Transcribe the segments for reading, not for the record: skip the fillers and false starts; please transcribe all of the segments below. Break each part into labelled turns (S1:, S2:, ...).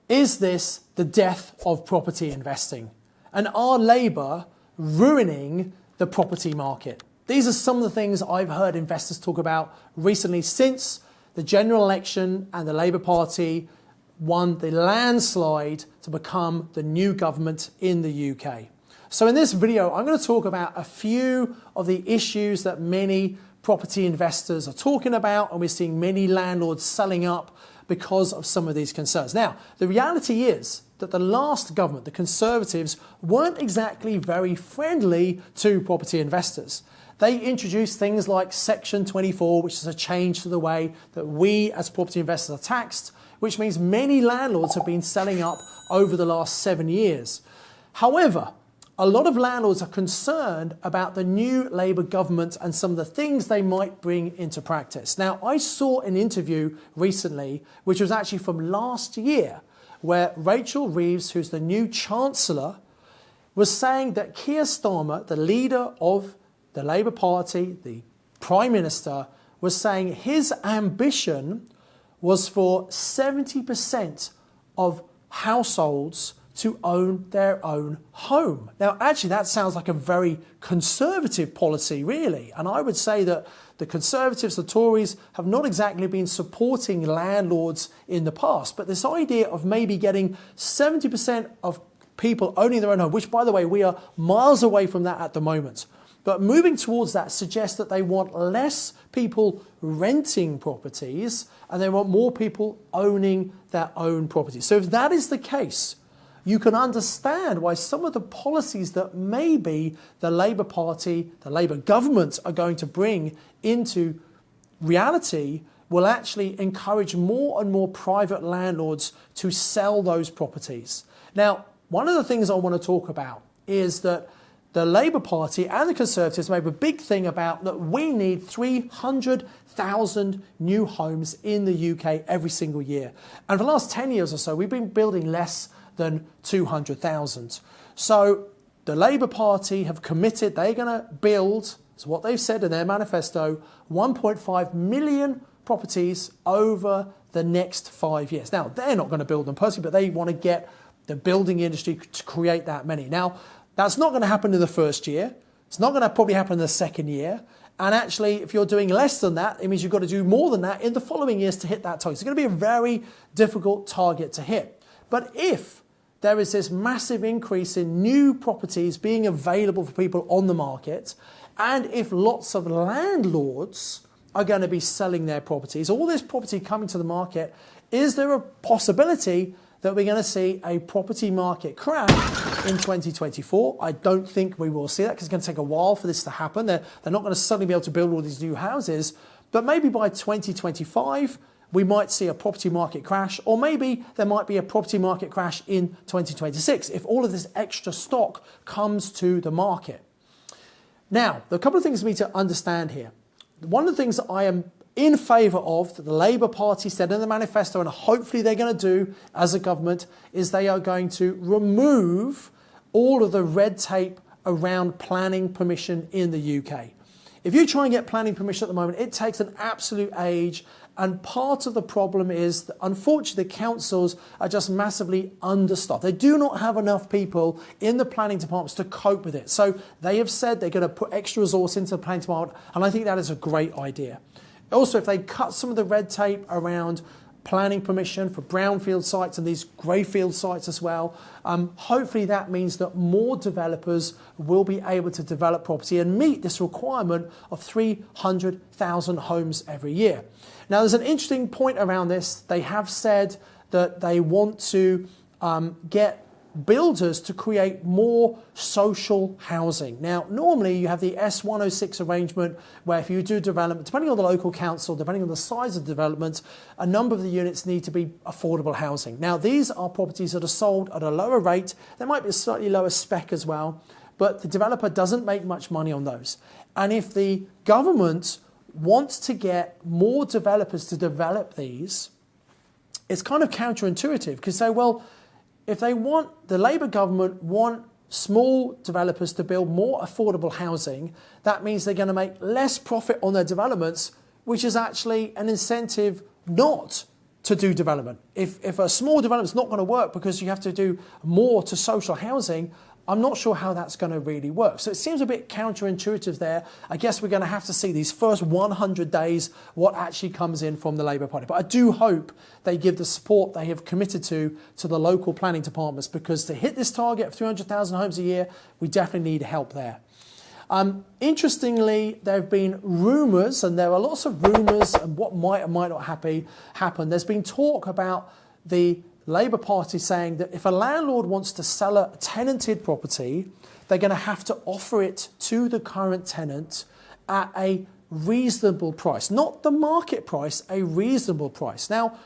S1: Is this the death of property investing? And are Labour ruining the property market? These are some of the things I've heard investors talk about recently since the general election and the Labour Party won the landslide to become the new government in the UK. So in this video, I'm going to talk about a few of the issues that many property investors are talking about, and we're seeing many landlords selling up because of some of these concerns. Now, the reality is that the last government, the Conservatives, weren't exactly very friendly to property investors. They introduced things like Section 24, which is a change to the way that we as property investors are taxed, which means many landlords have been selling up over the last 7 years. However, a lot of landlords are concerned about the new Labour government and some of the things they might bring into practice. Now, I saw an interview recently, which was actually from last year, where Rachel Reeves, who's the new Chancellor, was saying that Keir Starmer, the leader of the Labour Party, the Prime Minister, was saying his ambition was for 70% of households to own their own home. Now, actually, that sounds like a very conservative policy, really. And I would say that the Conservatives, the Tories, have not exactly been supporting landlords in the past. But this idea of maybe getting 70% of people owning their own home, which, by the way, we are miles away from that at the moment. But moving towards that suggests that they want less people renting properties and they want more people owning their own properties. So if that is the case, you can understand why some of the policies that maybe the Labour Party, the Labour government are going to bring into reality will actually encourage more and more private landlords to sell those properties. Now, one of the things I want to talk about is that the Labour Party and the Conservatives made a big thing about that we need 300,000 new homes in the UK every single year. And for the last 10 years or so, we've been building less than 200,000. So the Labour Party have committed they're going to build, is what they've said in their manifesto, 1.5 million properties over the next 5 years. Now, they're not going to build them personally, but they want to get the building industry to create that many. Now, that's not going to happen in the first year. It's not going to probably happen in the second year. And actually, if you're doing less than that, it means you've got to do more than that in the following years to hit that target. It's going to be a very difficult target to hit. But if there is this massive increase in new properties being available for people on the market, and if lots of landlords are going to be selling their properties, all this property coming to the market, is there a possibility that we're going to see a property market crash in 2024? I don't think we will see that because it's going to take a while for this to happen. They're not going to suddenly be able to build all these new houses, but maybe by 2025, we might see a property market crash, or maybe there might be a property market crash in 2026 if all of this extra stock comes to the market. Now, there are a couple of things we need to understand here. One of the things that I am in favour of, that the Labour Party said in the manifesto, and hopefully they're going to do as a government, is they are going to remove all of the red tape around planning permission in the UK. If you try and get planning permission at the moment, it takes an absolute age. And part of the problem is that, unfortunately, the councils are just massively understaffed. They do not have enough people in the planning departments to cope with it. So they have said they're going to put extra resource into the planning department, and I think that is a great idea. Also, if they cut some of the red tape around planning permission for brownfield sites and these greyfield sites as well, hopefully that means that more developers will be able to develop property and meet this requirement of 300,000 homes every year. Now, there's an interesting point around this. They have said that they want to get builders to create more social housing. Now, normally you have the S106 arrangement where if you do development, depending on the local council, depending on the size of the development, a number of the units need to be affordable housing. Now, these are properties that are sold at a lower rate. There might be a slightly lower spec as well, but the developer doesn't make much money on those. And if the government wants to get more developers to develop these, it's kind of counterintuitive because they say, well, if they want, the Labour government want small developers to build more affordable housing, that means they're going to make less profit on their developments, which is actually an incentive not to do development. If a small development's not going to work because you have to do more to social housing, I'm not sure how that's going to really work. So it seems a bit counterintuitive there. I guess we're going to have to see these first 100 days what actually comes in from the Labour Party. But I do hope they give the support they have committed to the local planning departments, because to hit this target of 300,000 homes a year, we definitely need help there. Interestingly, there have been rumours, and there are lots of rumours and what might or might not happen. There's been talk about the Labour Party saying that if a landlord wants to sell a tenanted property, they're going to have to offer it to the current tenant at a reasonable price. Not the market price, a reasonable price. Now,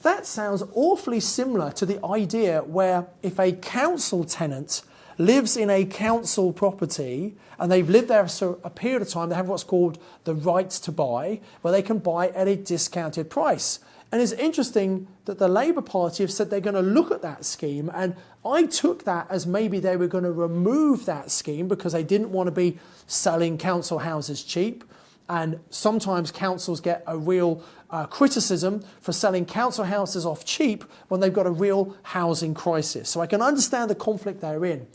S1: that sounds awfully similar to the idea where if a council tenant lives in a council property and they've lived there for a period of time, they have what's called the right to buy, where they can buy at a discounted price. And it's interesting that the Labour Party have said they're going to look at that scheme, and I took that as maybe they were going to remove that scheme because they didn't want to be selling council houses cheap. And sometimes councils get a real criticism for selling council houses off cheap when they've got a real housing crisis. So I can understand the conflict they're in.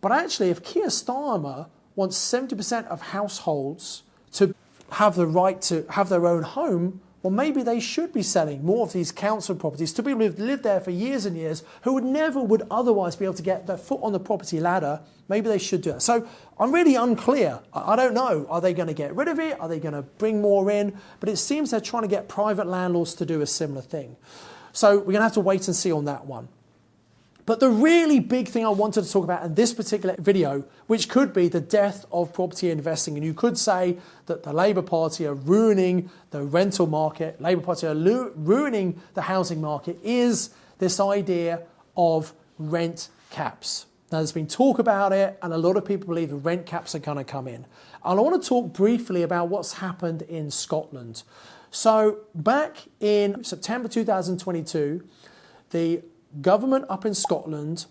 S1: But actually, if Keir Starmer wants 70% of households to have the right to have their own home, well, maybe they should be selling more of these council properties to people who've lived there for years and years, who would otherwise be able to get their foot on the property ladder. Maybe they should do it. So I'm really unclear. I don't know. Are they going to get rid of it? Are they going to bring more in? But it seems they're trying to get private landlords to do a similar thing. So we're going to have to wait and see on that one. But the really big thing I wanted to talk about in this particular video, which could be the death of property investing, and you could say that the Labour Party are ruining the rental market, Labour Party are ruining the housing market, is this idea of rent caps. Now, there's been talk about it, and a lot of people believe the rent caps are going to come in. And I want to talk briefly about what's happened in Scotland. So back in September 2022, the government up in Scotland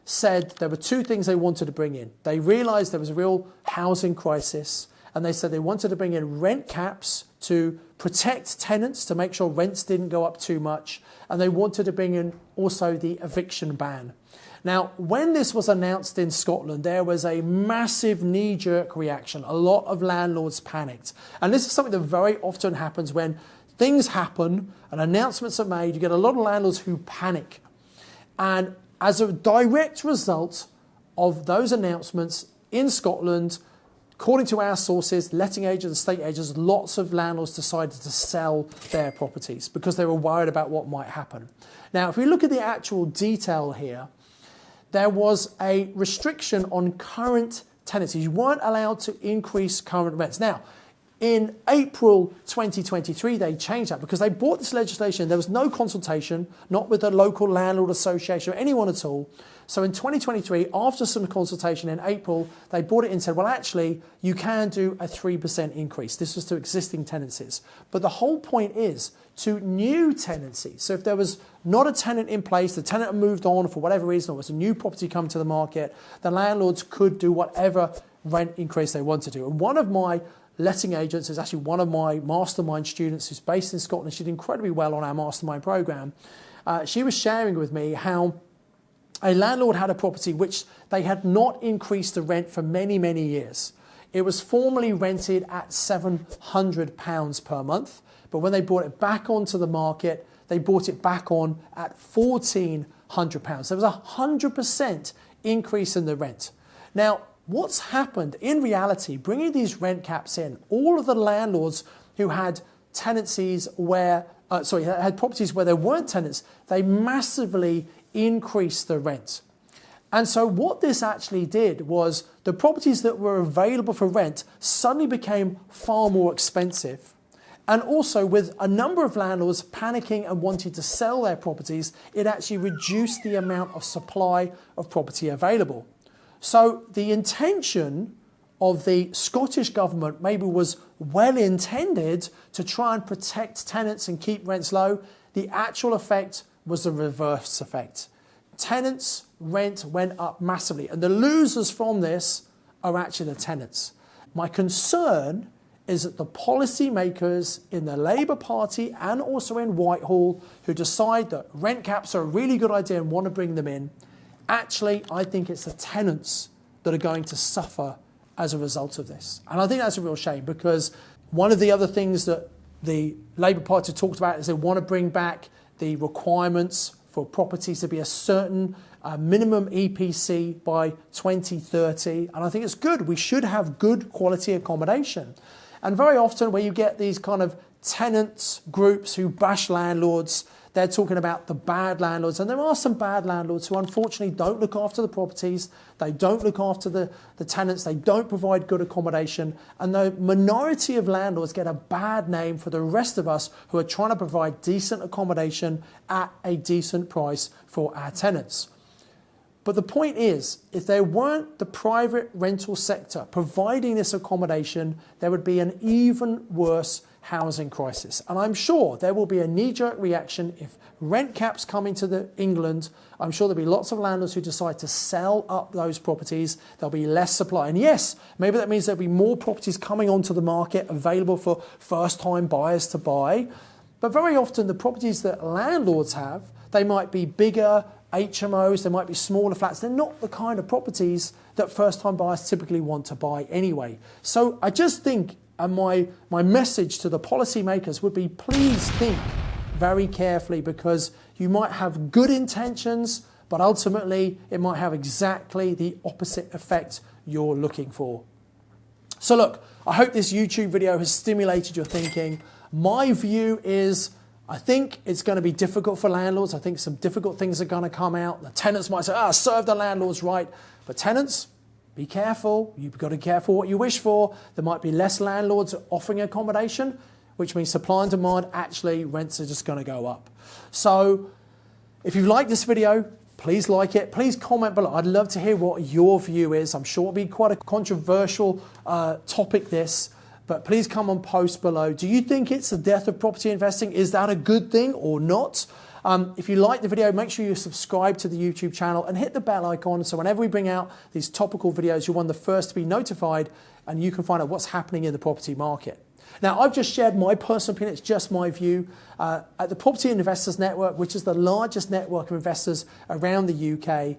S1: said there were two things they wanted to bring in. They realised there was a real housing crisis, and they said they wanted to bring in rent caps to protect tenants, to make sure rents didn't go up too much, and they wanted to bring in also the eviction ban. Now, when this was announced in Scotland, there was a massive knee-jerk reaction. A lot of landlords panicked. And this is something that very often happens when things happen and announcements are made. You get a lot of landlords who panic. And as a direct result of those announcements in Scotland, according to our sources, letting agents, estate agents, lots of landlords decided to sell their properties because they were worried about what might happen. Now, if we look at the actual detail here, there was a restriction on current tenancies. You weren't allowed to increase current rents. Now, in April 2023, they changed that because they brought this legislation. There was no consultation, not with the local landlord association or anyone at all. So in 2023, after some consultation in April, they brought it in and said, well, actually, you can do a 3% increase. This was to existing tenancies. But the whole point is to new tenancies. So if there was not a tenant in place, the tenant had moved on for whatever reason, or was a new property come to the market, the landlords could do whatever rent increase they wanted to do. And one of my letting agents is actually one of my mastermind students who's based in Scotland. She did incredibly well on our mastermind program. She was sharing with me how a landlord had a property which they had not increased the rent for many, many years. It was formerly rented at £700 per month, but when they brought it back onto the market, they brought it back on at £1,400. There was a 100% increase in the rent. Now, what's happened in reality, bringing these rent caps in, all of the landlords who had tenancies where, had properties where there weren't tenants, they massively increased the rent. And so what this actually did was the properties that were available for rent suddenly became far more expensive. And also with a number of landlords panicking and wanting to sell their properties, it actually reduced the amount of supply of property available. So the intention of the Scottish government maybe was well intended to try and protect tenants and keep rents low. The actual effect was the reverse effect. Tenants' rent went up massively, and the losers from this are actually the tenants. My concern is that the policymakers in the Labour Party and also in Whitehall who decide that rent caps are a really good idea and want to bring them in, actually, I think it's the tenants that are going to suffer as a result of this. And I think that's a real shame, because one of the other things that the Labour Party talked about is they want to bring back the requirements for properties to be a certain minimum EPC by 2030. And I think it's good. We should have good quality accommodation. And very often where you get these kind of tenants groups who bash landlords, they're talking about the bad landlords. And there are some bad landlords who unfortunately don't look after the properties. They don't look after the tenants. They don't provide good accommodation. And the minority of landlords get a bad name for the rest of us who are trying to provide decent accommodation at a decent price for our tenants. But the point is, if there weren't the private rental sector providing this accommodation, there would be an even worse housing crisis. And I'm sure there will be a knee-jerk reaction if rent caps come into England. I'm sure there'll be lots of landlords who decide to sell up those properties. There'll be less supply. And yes, maybe that means there'll be more properties coming onto the market available for first-time buyers to buy. But very often the properties that landlords have, they might be bigger HMOs, they might be smaller flats. They're not the kind of properties that first-time buyers typically want to buy anyway. So I just think, and my message to the policymakers would be, please think very carefully, because you might have good intentions, but ultimately it might have exactly the opposite effect you're looking for. So look, I hope this YouTube video has stimulated your thinking. My view is, I think it's going to be difficult for landlords. I think some difficult things are going to come out. The tenants might say, serve the landlords right. But tenants, be careful. You've got to be careful what you wish for. There might be less landlords offering accommodation, which means supply and demand, actually rents are just going to go up. So if you've liked this video, please like it. Please comment below. I'd love to hear what your view is. I'm sure it'll be quite a controversial topic, this. But please come and post below. Do you think it's the death of property investing? Is that a good thing or not? If you like the video, make sure you subscribe to the YouTube channel and hit the bell icon, so whenever we bring out these topical videos, you're one of the first to be notified and you can find out what's happening in the property market. Now, I've just shared my personal opinion. It's just my view. At the Property Investors Network, which is the largest network of investors around the UK,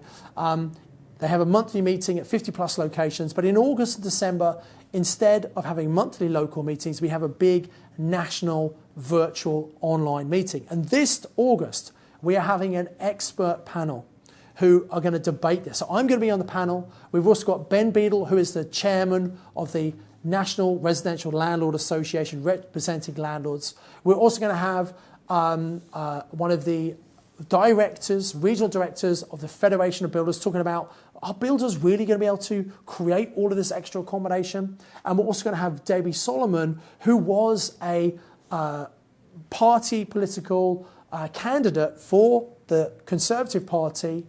S1: they have a monthly meeting at 50+ locations. But in August and December, instead of having monthly local meetings, we have a big national virtual online meeting. And this August, we are having an expert panel who are going to debate this. So I'm going to be on the panel. We've also got Ben Beadle, who is the chairman of the National Residential Landlord Association, representing landlords. We're also going to have one of the directors, regional directors of the Federation of Builders, talking about, are builders really going to be able to create all of this extra accommodation? And we're also going to have Debbie Solomon, who was a party political candidate for the Conservative Party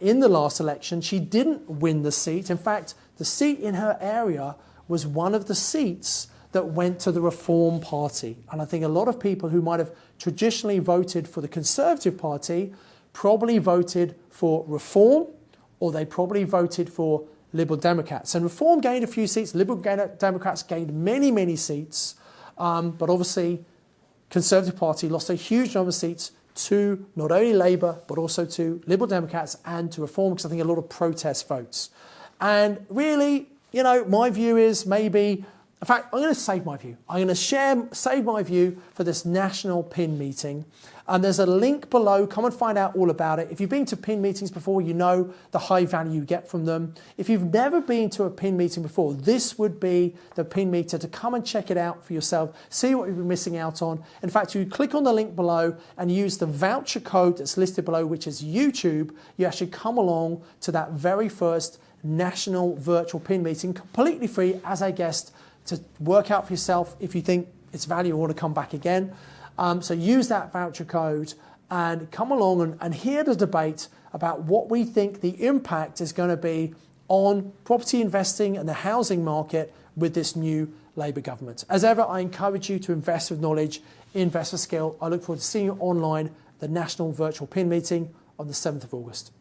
S1: in the last election. She didn't win the seat. In fact, the seat in her area was one of the seats that went to the Reform Party. And I think a lot of people who might have traditionally voted for the Conservative Party probably voted for Reform, or they probably voted for Liberal Democrats. And Reform gained a few seats, Liberal Democrats gained many, many seats, but obviously Conservative Party lost a huge number of seats to not only Labour, but also to Liberal Democrats and to Reform, because I think a lot of protest votes. And really, you know, my view is maybe, in fact, I'm going to save my view. I'm going to save my view for this national PIN meeting. And there's a link below. Come and find out all about it. If you've been to PIN meetings before, you know the high value you get from them. If you've never been to a PIN meeting before, this would be the PIN meter to come and check it out for yourself, see what you've been missing out on. In fact, you click on the link below and use the voucher code that's listed below, which is YouTube, you actually come along to that very first national virtual PIN meeting, completely free as a guest, to work out for yourself if you think it's value or want to come back again. So use that voucher code and come along and hear the debate about what we think the impact is going to be on property investing and the housing market with this new Labour government. As ever, I encourage you to invest with knowledge, invest with skill. I look forward to seeing you online, the National Virtual PIN Meeting on the 7th of August.